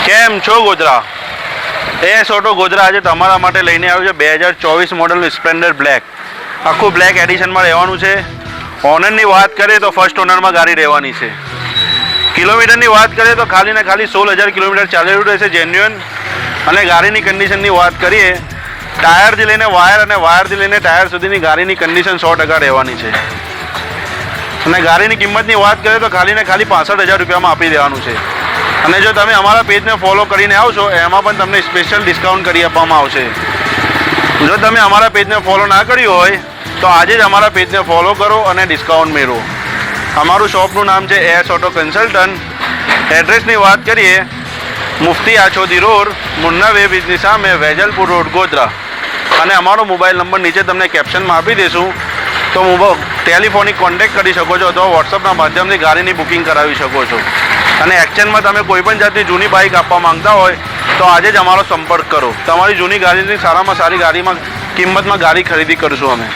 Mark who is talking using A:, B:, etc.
A: કેમ છો Godhra? S auto Godhra આજે તમારા માટે લઈને આવ્યું છે 2024 મોડલનું સ્પ્લેન્ડર બ્લેક. આખું બ્લેક એડિશનમાં રહેવાનું છે. ઓનરની વાત કરીએ તો ફર્સ્ટ ઓનરમાં ગાડી રહેવાની છે. કિલોમીટરની વાત કરીએ તો ખાલી ને ખાલી 16,000 કિલોમીટર ચાલેલું રહેશે જેન્યુઅન. અને ગાડીની કન્ડિશનની વાત કરીએ, ટાયરથી લઈને વાયર અને વાયરથી લઈને ટાયર સુધીની ગાડીની કન્ડિશન 100% રહેવાની છે. અને ગાડીની કિંમતની વાત કરીએ તો ખાલી ને ખાલી 65,000 રૂપિયામાં આપી દેવાનું છે. અને જો તમે અમારા પેજને ફોલો કરીને આવશો એમાં પણ તમને સ્પેશિયલ ડિસ્કાઉન્ટ કરી આપવામાં આવશે. જો તમે અમારા પેજને ફોલો ના કર્યું હોય તો આજે જ અમારા પેજને ફોલો કરો અને ડિસ્કાઉન્ટ મેળવો. અમારું શોપનું નામ છે એસ ઓટો કન્સલ્ટન્ટ. એડ્રેસની વાત કરીએ, મુફ્તી આછોદી રોડ, મુન્ના વેબ્રિજની સામે, વેજલપુર રોડ, ગોધરા. અને અમારો મોબાઈલ નંબર નીચે તમને કેપ્શનમાં આપી દઈશું, તો ટેલિફોનિક કોન્ટેક્ટ કરી શકો છો અથવા વોટ્સઅપના માધ્યમથી ગાડીની બુકિંગ કરાવી શકો છો. અને એક્સચેન્જમાં તમે કોઈ પણ જાતની જૂની બાઇક આપવા માંગતા હોય તો આજે જ અમારો સંપર્ક કરો. તમારી જૂની ગાડીની સારામાં સારી ગાડીમાં કિંમતમાં ગાડી ખરીદી કરશું અમે.